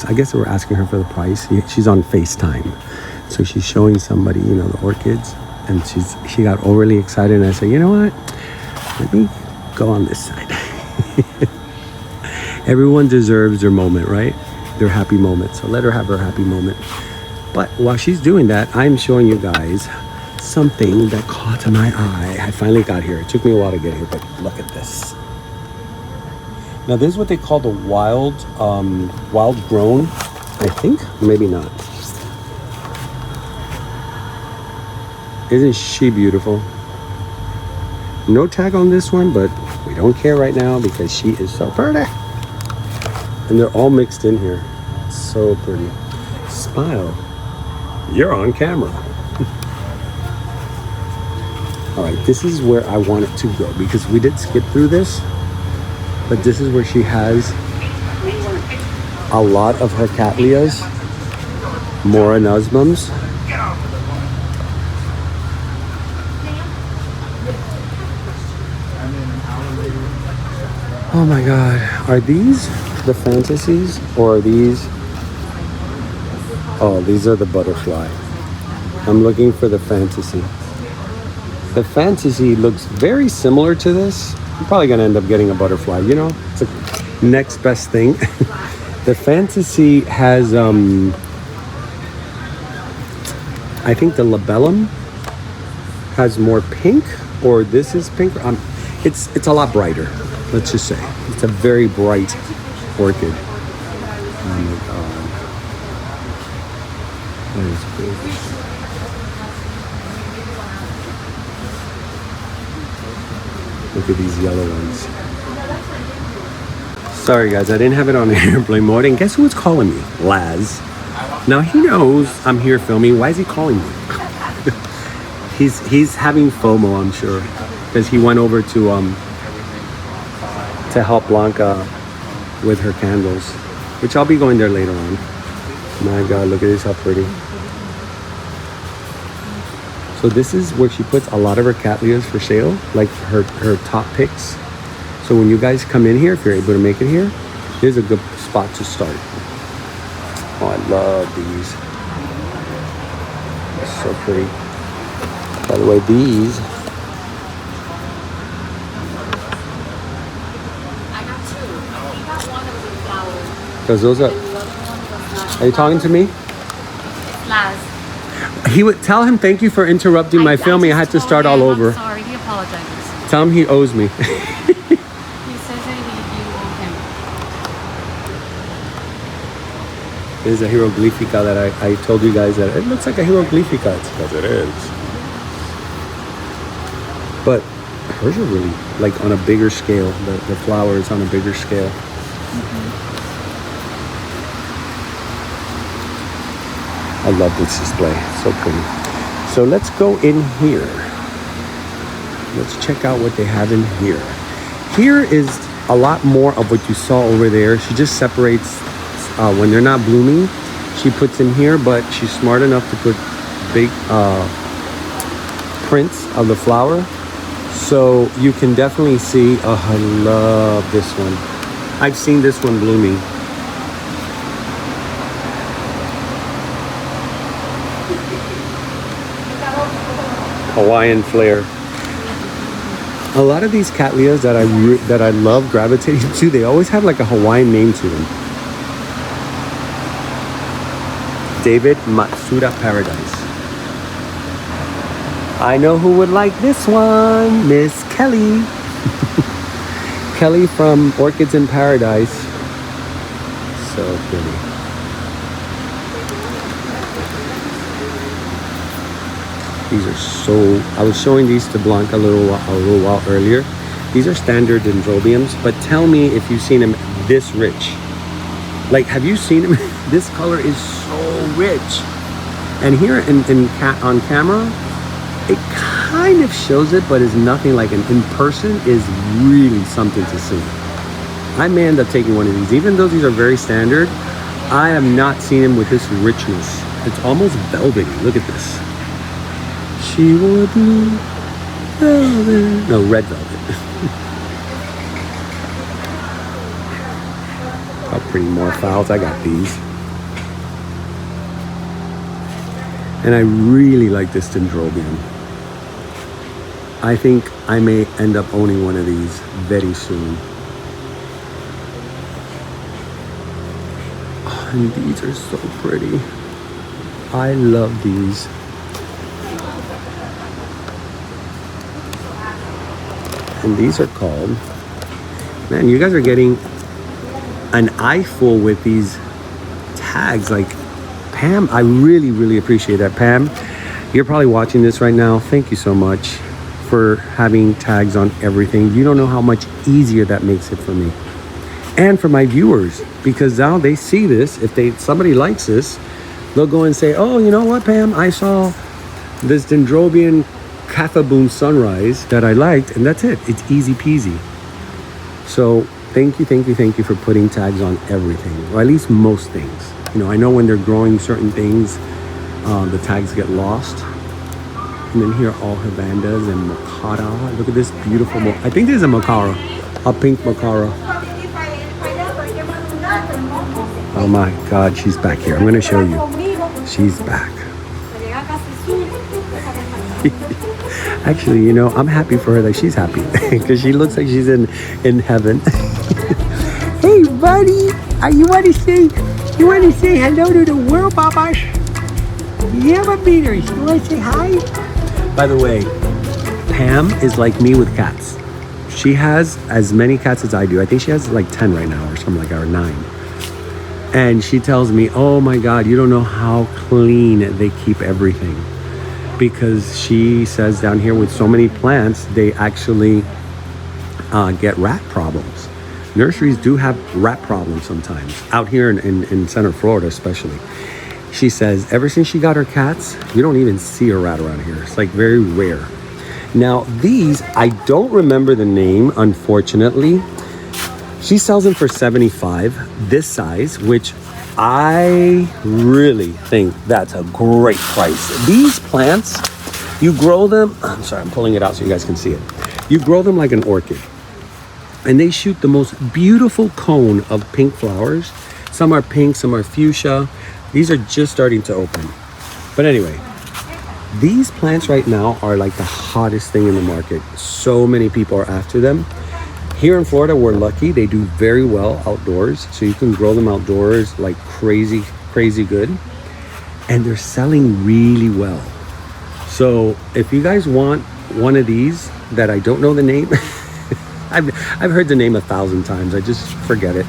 I guess they were asking her for the price. She's on FaceTime. So she's showing somebody, you know, the orchids. And she got overly excited. And I said, you know what? Let me go on this side. Everyone deserves their moment, right? Their happy moment. So let her have her happy moment. But while she's doing that, I'm showing you guys something that caught my eye. I finally got here. It took me a while to get here, but look at this. Now this is what they call the wild grown, I think, maybe not. Isn't she beautiful? No tag on this one, but we don't care right now because she is so pretty. And they're all mixed in here. So pretty. Smile. You're on camera. All right, this is where I want it to go because we did skip through this, but this is where she has a lot of her cattleyas, moranusmums. Oh my God, are these the fantasies or are these? Oh, these are the butterfly. I'm looking for the fantasy. The fantasy looks very similar to this. I'm probably gonna end up getting a butterfly, you know? It's the next best thing. The fantasy has, I think the labellum has more pink, or this is pink. It's a lot brighter, let's just say. It's a very bright orchid. Oh my God. That is gorgeous. Look at these yellow ones. Sorry guys, I didn't have it on airplane mode. And guess who it's calling me? Laz. Now he knows I'm here filming. Why is he calling me? He's having FOMO, I'm sure, because he went over to help Blanca with her candles, which I'll be going there later on. My God, look at this, how pretty. So this is where she puts a lot of her cattleyas for sale, like her top picks. So when you guys come in here, if you're able to make it here, here's a good spot to start. Oh, I love these. They're so pretty. By the way, these. I got two. He got one that was in flowers. Because those are you talking to me? Last. He would tell him thank you for interrupting my filming. I had to start all over. I'm sorry, he apologizes. Tell him he owes me. He says that you owe him. This is a hieroglyphica that I told you guys that it looks like a hieroglyphica. It's because it is. But hers are really like on a bigger scale. The flower is on a bigger scale. I love this display. It's so pretty. So let's go in here. Let's check out what they have in here. Here is a lot more of what you saw over there. She just separates when they're not blooming. She puts in here, but she's smart enough to put big prints of the flower. So you can definitely see, oh, I love this one. I've seen this one blooming. Hawaiian flair. A lot of these cattleyas that I love gravitating to, they always have like a Hawaiian name to them. David Matsuda Paradise. I know who would like this one. Miss Kelly. Kelly from Orchids in Paradise. So pretty. These are so, I was showing these to Blanca a little while earlier. These are standard dendrobiums, but tell me if you've seen them this rich. Like, have you seen them? This color is so rich. And here on camera, it kind of shows it, but it's nothing like in person is really something to see. I may end up taking one of these. Even though these are very standard, I have not seen them with this richness. It's almost velvety. Look at this. She wore blue velvet. No, red velvet. How pretty morphals. I got these. And I really like this dendrobium. I think I may end up owning one of these very soon. Oh, and these are so pretty. I love these. And these are called, man, you guys are getting an eyeful with these tags. Like, Pam, I really, really appreciate that. Pam, you're probably watching this right now. Thank you so much for having tags on everything. You don't know how much easier that makes it for me. And for my viewers, because now they see this. If somebody likes this, they'll go and say, oh, you know what, Pam? I saw this dendrobium Cathaboom sunrise that I liked, and that's it. It's easy peasy. So thank you for putting tags on everything, or at least most things. You know, I know when they're growing certain things, the tags get lost. And then here are all Havandas and Macara. Look at this beautiful, I think this is a Macara, a pink Macara. Oh my God, she's back here. I'm gonna show you. She's back. Actually, you know, I'm happy for her that she's happy because she looks like she's in heaven. Hey, buddy, you want to say hello to the world, Babash? Yeah, my beaters. You want to say hi? By the way, Pam is like me with cats. She has as many cats as I do. I think she has like 10 right now or something like that, or 9. And she tells me, oh my God, you don't know how clean they keep everything. Because she says down here with so many plants, they actually get rat problems. Nurseries do have rat problems sometimes, out here in Central Florida especially. She says ever since she got her cats, you don't even see a rat around here. It's like very rare. Now these, I don't remember the name, unfortunately. She sells them for $75, this size, which I really think that's a great price. These plants, you grow them, I'm sorry, I'm pulling it out so you guys can see it. You grow them like an orchid. And they shoot the most beautiful cone of pink flowers. Some are pink, some are fuchsia. These are just starting to open. But anyway, these plants right now are like the hottest thing in the market. So many people are after them. Here in Florida, we're lucky. They do very well outdoors. So you can grow them outdoors like crazy, crazy good. And they're selling really well. So if you guys want one of these that I don't know the name, I've heard the name 1,000 times. I just forget it.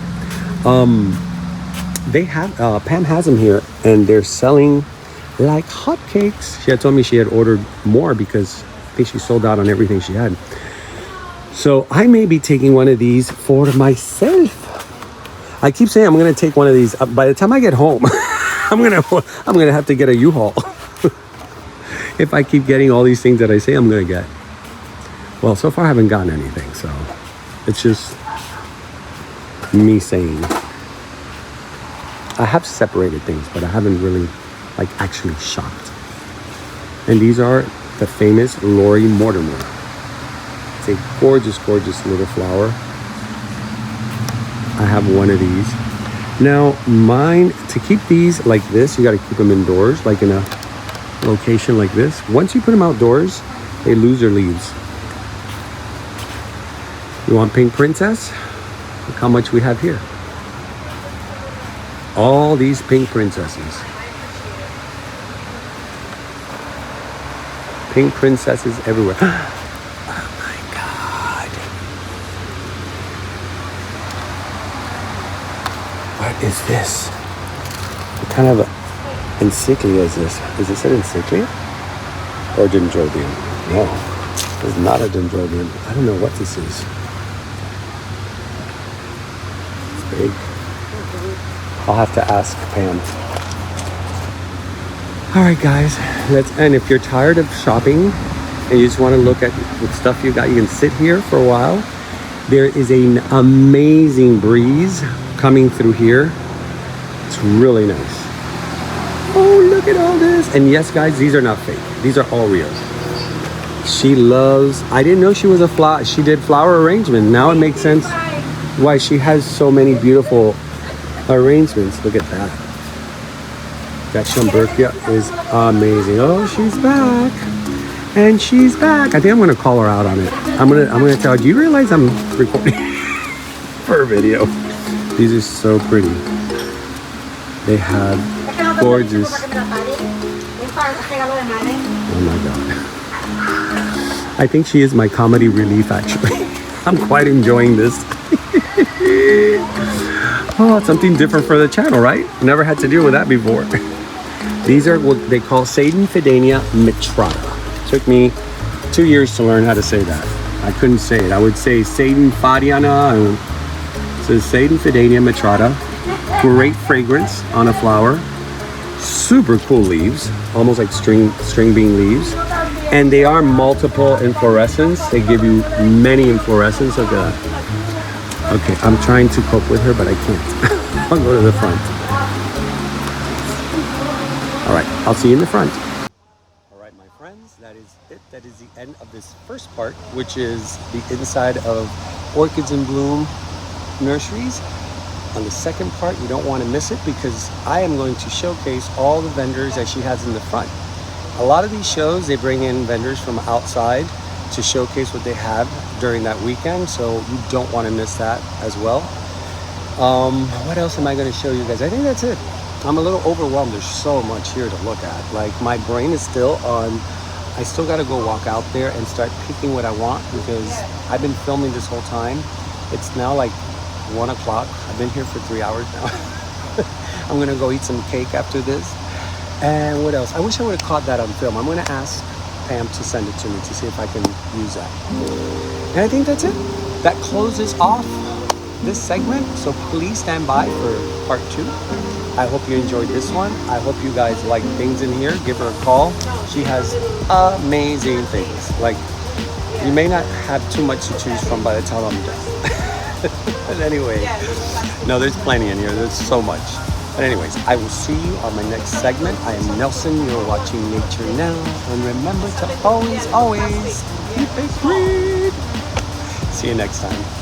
They have, Pam has them here and they're selling like hotcakes. She had told me she had ordered more because I think she sold out on everything she had. So I may be taking one of these for myself. I keep saying I'm gonna take one of these. By the time I get home, I'm gonna have to get a U-Haul. If I keep getting all these things that I say I'm gonna get. Well, so far I haven't gotten anything, so it's just me saying. I have separated things, but I haven't really like actually shopped. And these are the famous Lori Mortimer. It's a gorgeous, gorgeous little flower. I have one of these. Now, mine, to keep these like this, you got to keep them indoors, like in a location like this. Once you put them outdoors, they lose their leaves. You want pink princess? Look how much we have here. All these pink princesses. Pink princesses everywhere. Oh my God. What is this? What kind of encyclia is this? Is this an encyclia? Or dendrobium? No, it's not a dendrobium. I don't know what this is. It's big. I'll have to ask Pam. All right, guys, and if you're tired of shopping and you just want to look at what stuff you got, you can sit here for a while There is an amazing breeze coming through here. It's really nice. Oh, look at all this. And yes, guys, these are not fake. These are all real. She loves, I didn't know she was a flower. She did flower arrangement. Now it makes sense why she has so many beautiful arrangements. Look at that. That Schomburgkia is amazing. Oh, she's back. And she's back. I think I'm gonna call her out on it. I'm gonna tell her, do you realize I'm recording for a video? These are so pretty. They have gorgeous. Oh my god. I think she is my comedy relief actually. I'm quite enjoying this. Oh, it's something different for the channel, right? Never had to deal with that before. These are what they call Seidenfidenia mitrata. Took me 2 years to learn how to say that. I couldn't say it. I would say Seidenfadiana. So Seidenfidenia mitrata. Great fragrance on a flower. Super cool leaves, almost like string bean leaves. And they are multiple inflorescence. They give you many inflorescence. Look at that. Okay, I'm trying to cope with her, but I can't. I'll go to the front. All right, I'll see you in the front. All right, my friends, that is it. That is the end of this first part, which is the inside of Orchids in Bloom nurseries. On the second part, you don't want to miss it because I am going to showcase all the vendors that she has in the front. A lot of these shows, they bring in vendors from outside to showcase what they have during that weekend, so you don't want to miss that as well. What else am I going to show you guys? I think that's it. I'm a little overwhelmed. There's so much here to look at. Like, my brain is still on, I still got to go walk out there and start picking what I want because I've been filming this whole time. It's now like 1 o'clock. I've been here for 3 hours now. I'm going to go eat some cake after this. And what else? I wish I would have caught that on film. I'm going to ask Pam to send it to me to see if I can use that. And I think that's it. That closes off this segment. So please stand by for part 2. I hope you enjoyed this one. I hope you guys like things in here. Give her a call. She has amazing things. Like, you may not have too much to choose from by the time I'm done. But anyway, no, there's plenty in here. There's so much. But anyways, I will see you on my next segment. I am Nelson. You're watching Nature Now. And remember to always, always keep it green. See you next time.